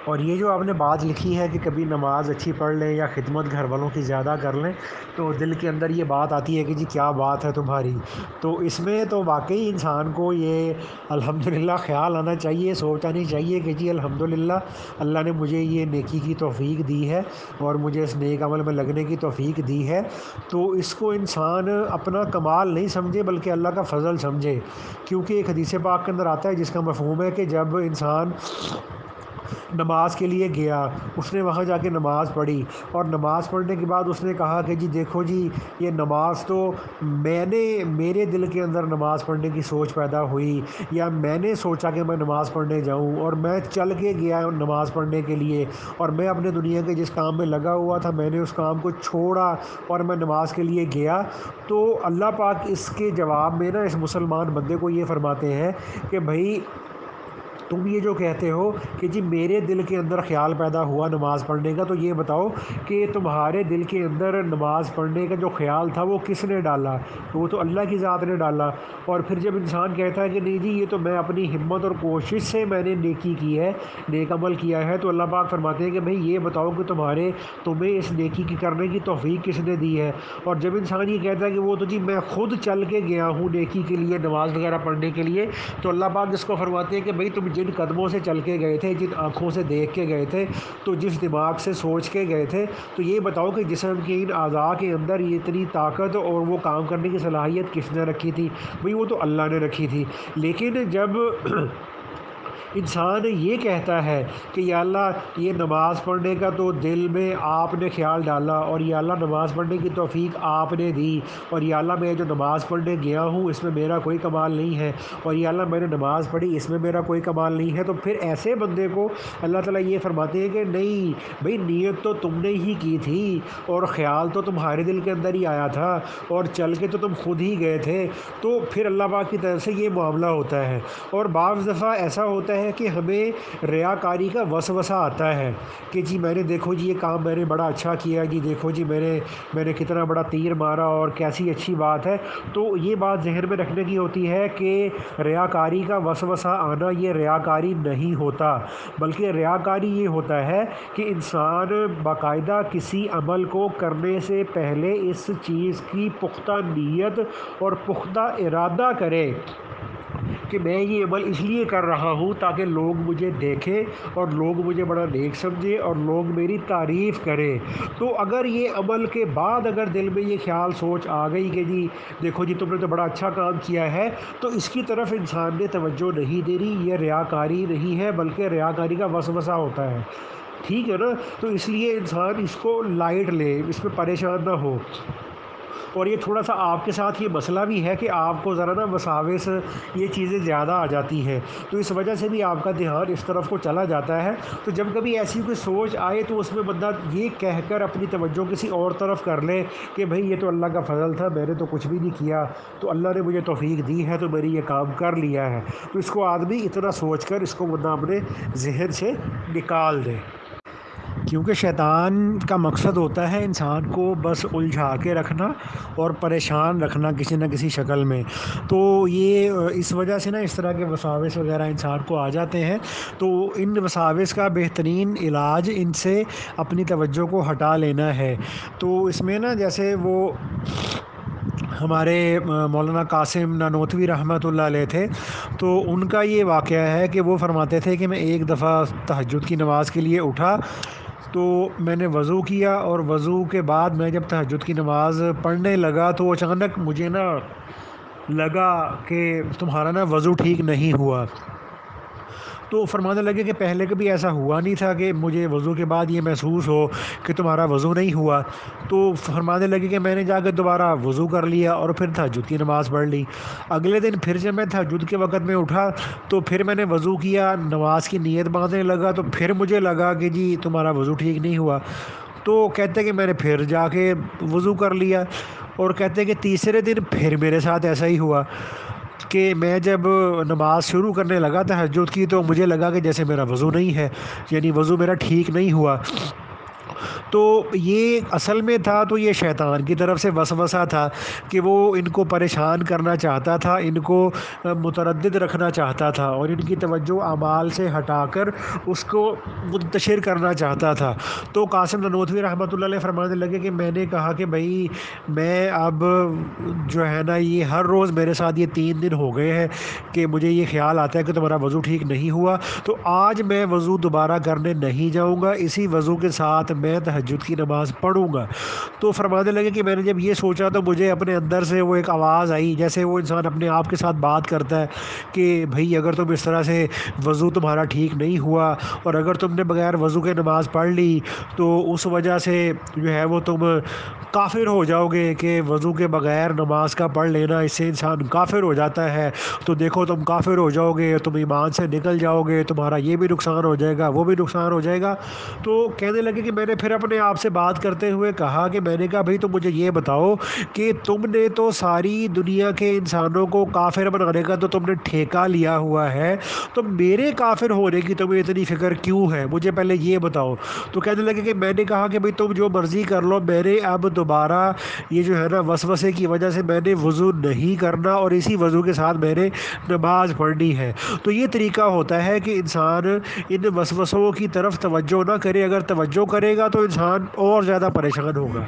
اور یہ جو آپ نے بات لکھی ہے کہ کبھی نماز اچھی پڑھ لیں یا خدمت گھر والوں کی زیادہ کر لیں تو دل کے اندر یہ بات آتی ہے کہ جی کیا بات ہے تمہاری. تو اس میں تو واقعی انسان کو یہ الحمدللہ خیال آنا چاہیے، سوچ آنی چاہیے کہ جی الحمدللہ اللہ نے مجھے یہ نیکی کی توفیق دی ہے اور مجھے اس نیک عمل میں لگنے کی توفیق دی ہے. تو اس کو انسان اپنا کمال نہیں سمجھے بلکہ اللہ کا فضل سمجھے، کیونکہ ایک حدیث پاک کے اندر آتا ہے جس کا مفہوم ہے کہ جب انسان نماز کے لیے گیا، اس نے وہاں جا کے نماز پڑھی اور نماز پڑھنے کے بعد اس نے کہا کہ جی دیکھو جی یہ نماز تو میرے دل کے اندر نماز پڑھنے کی سوچ پیدا ہوئی، یا میں نے سوچا کہ میں نماز پڑھنے جاؤں اور میں چل کے گیا نماز پڑھنے کے لیے، اور میں اپنے دنیا کے جس کام میں لگا ہوا تھا میں نے اس کام کو چھوڑا اور میں نماز کے لیے گیا. تو اللہ پاک اس کے جواب میں نا اس مسلمان بندے کو یہ فرماتے ہیں کہ بھائی تم یہ جو کہتے ہو کہ جی میرے دل کے اندر خیال پیدا ہوا نماز پڑھنے کا، تو یہ بتاؤ کہ تمہارے دل کے اندر نماز پڑھنے کا جو خیال تھا وہ کس نے ڈالا؟ وہ تو اللہ کی ذات نے ڈالا. اور پھر جب انسان کہتا ہے کہ نہیں جی یہ تو میں اپنی ہمت اور کوشش سے میں نے نیکی کی ہے، نیک عمل کیا ہے، تو اللہ پاک فرماتے ہیں کہ بھئی یہ بتاؤ کہ تمہیں اس نیکی کی کرنے کی توفیق کس نے دی ہے؟ اور جب انسان یہ کہتا ہے کہ وہ تو جی میں خود چل کے گیا ہوں نیکی کے لیے، نماز وغیرہ پڑھنے کے لیے، تو اللہ پاک جس کو فرماتے ہیں کہ بھئی تم جن قدموں سے چل کے گئے تھے، جن آنکھوں سے دیکھ کے گئے تھے، تو جس دماغ سے سوچ کے گئے تھے، تو یہ بتاؤ کہ جسم کے ان اعضاء کے اندر یہ اتنی طاقت اور وہ کام کرنے کی صلاحیت کس نے رکھی تھی؟ بھئی وہ تو اللہ نے رکھی تھی. لیکن جب انسان یہ کہتا ہے کہ یا اللہ یہ نماز پڑھنے کا تو دل میں آپ نے خیال ڈالا، اور یا اللہ نماز پڑھنے کی توفیق آپ نے دی، اور یا اللہ میں جو نماز پڑھنے گیا ہوں اس میں میرا کوئی کمال نہیں ہے، اور یا اللہ میں نے نماز پڑھی اس میں میرا کوئی کمال نہیں ہے، تو پھر ایسے بندے کو اللہ تعالیٰ یہ فرماتے ہیں کہ نہیں بھئی نیت تو تم نے ہی کی تھی اور خیال تو تمہارے دل کے اندر ہی آیا تھا اور چل کے تو تم خود ہی گئے تھے. تو پھر اللہ پاک کی طرف سے یہ معاملہ ہوتا ہے. اور بعض دفعہ ایسا ہوتا ہے کہ ہمیں ریاکاری کا وسوسہ آتا ہے کہ جی میں نے دیکھو جی یہ کام میں نے بڑا اچھا کیا، جی دیکھو جی میں نے کتنا بڑا تیر مارا اور کیسی اچھی بات ہے. تو یہ بات ذہن میں رکھنے کی ہوتی ہے کہ ریاکاری کا وسوسہ آنا یہ ریاکاری نہیں ہوتا، بلکہ ریاکاری یہ ہوتا ہے کہ انسان باقاعدہ کسی عمل کو کرنے سے پہلے اس چیز کی پختہ نیت اور پختہ ارادہ کرے کہ میں یہ عمل اس لیے کر رہا ہوں تاکہ لوگ مجھے دیکھیں اور لوگ مجھے بڑا نیک سمجھیں اور لوگ میری تعریف کریں. تو اگر یہ عمل کے بعد اگر دل میں یہ خیال سوچ آ گئی کہ جی دیکھو جی تم نے تو بڑا اچھا کام کیا ہے، تو اس کی طرف انسان نے توجہ نہیں دینی. یہ ریاکاری نہیں ہے بلکہ ریاکاری کا وسوسہ ہوتا ہے. ٹھیک ہے نا؟ تو اس لیے انسان اس کو لائٹ لے، اس میں پریشان نہ ہو. اور یہ تھوڑا سا آپ کے ساتھ یہ مسئلہ بھی ہے کہ آپ کو ذرا نا وساوس یہ چیزیں زیادہ آ جاتی ہیں، تو اس وجہ سے بھی آپ کا دھیان اس طرف کو چلا جاتا ہے. تو جب کبھی ایسی کوئی سوچ آئے تو اس میں بندہ یہ کہہ کر اپنی توجہ کسی اور طرف کر لے کہ بھئی یہ تو اللہ کا فضل تھا، میں نے تو کچھ بھی نہیں کیا، تو اللہ نے مجھے توفیق دی ہے تو میں نے یہ کام کر لیا ہے. تو اس کو آدمی اتنا سوچ کر اس کو بندہ اپنے ذہن سے نکال دے، کیونکہ شیطان کا مقصد ہوتا ہے انسان کو بس الجھا کے رکھنا اور پریشان رکھنا کسی نہ کسی شکل میں. تو یہ اس وجہ سے نا اس طرح کے وساوس وغیرہ انسان کو آ جاتے ہیں. تو ان وساوس کا بہترین علاج ان سے اپنی توجہ کو ہٹا لینا ہے. تو اس میں نا جیسے وہ ہمارے مولانا قاسم نانوتوی رحمۃ اللہ علیہ تھے، تو ان کا یہ واقعہ ہے کہ وہ فرماتے تھے کہ میں ایک دفعہ تہجد کی نماز کے لیے اٹھا، تو میں نے وضو کیا اور وضو کے بعد میں جب تہجد کی نماز پڑھنے لگا تو اچانک مجھے نا لگا کہ تمہارا نا وضو ٹھیک نہیں ہوا. تو فرمانے لگے کہ پہلے کبھی ایسا ہوا نہیں تھا کہ مجھے وضو کے بعد یہ محسوس ہو کہ تمہارا وضو نہیں ہوا. تو فرمانے لگے کہ میں نے جا کے دوبارہ وضو کر لیا اور پھر تہجد کی نماز پڑھ لی. اگلے دن پھر جب میں تہجد کے وقت میں اٹھا تو پھر میں نے وضو کیا، نماز کی نیت باندھنے لگا، تو پھر مجھے لگا کہ جی تمہارا وضو ٹھیک نہیں ہوا. تو کہتے کہ میں نے پھر جا کے وضو کر لیا، اور کہتے کہ تیسرے دن پھر میرے ساتھ ایسا ہی ہوا کہ میں جب نماز شروع کرنے لگا تہجد کی تو مجھے لگا کہ جیسے میرا وضو نہیں ہے، یعنی وضو میرا ٹھیک نہیں ہوا. تو یہ اصل میں تھا تو یہ شیطان کی طرف سے وسوسہ تھا کہ وہ ان کو پریشان کرنا چاہتا تھا، ان کو متردد رکھنا چاہتا تھا اور ان کی توجہ اعمال سے ہٹا کر اس کو منتشر کرنا چاہتا تھا۔ تو قاسم ننوتوی رحمۃ اللہ علیہ فرمانے لگے کہ میں نے کہا کہ بھائی میں اب جو ہے نا یہ ہر روز میرے ساتھ یہ 3 دن ہو گئے ہیں کہ مجھے یہ خیال آتا ہے کہ تمہارا وضو ٹھیک نہیں ہوا، تو آج میں وضو دوبارہ کرنے نہیں جاؤں گا، اسی وضو کے ساتھ میں تہجد کی نماز پڑھوں گا۔ تو فرمانے لگے کہ میں نے جب یہ سوچا تو مجھے اپنے اندر سے وہ ایک آواز آئی، جیسے وہ انسان اپنے آپ کے ساتھ بات کرتا ہے کہ بھائی اگر تم اس طرح سے وضو تمہارا ٹھیک نہیں ہوا اور اگر تم نے بغیر وضو کے نماز پڑھ لی تو اس وجہ سے جو ہے وہ تم کافر ہو جاؤ گے، کہ وضو کے بغیر نماز کا پڑھ لینا اس سے انسان کافر ہو جاتا ہے، تو دیکھو تم کافر ہو جاؤ گے، تم ایمان سے نکل جاؤ گے، تمہارا یہ بھی نقصان ہو جائے گا، وہ بھی نقصان ہو جائے گا۔ تو کہنے لگے کہ میں نے پھر اپنے آپ سے بات کرتے ہوئے کہا کہ میں نے کہا بھائی تم مجھے یہ بتاؤ کہ تم نے تو ساری دنیا کے انسانوں کو کافر بنانے کا تو تم نے ٹھیکہ لیا ہوا ہے، تو میرے کافر ہونے کی تمہیں اتنی فکر کیوں ہے، مجھے پہلے یہ بتاؤ۔ تو کہنے لگے کہ میں نے کہا کہ بھائی تم جو مرضی کر لو، میرے اب دوبارہ یہ جو ہے نا وسوسے کی وجہ سے میں نے وضو نہیں کرنا اور اسی وضو کے ساتھ میں نے نماز پڑھنی ہے۔ تو یہ طریقہ ہوتا ہے کہ انسان ان وسوسوں کی طرف توجہ نہ کرے، اگر توجہ کرے گا تو انسان اور زیادہ پریشان ہوگا۔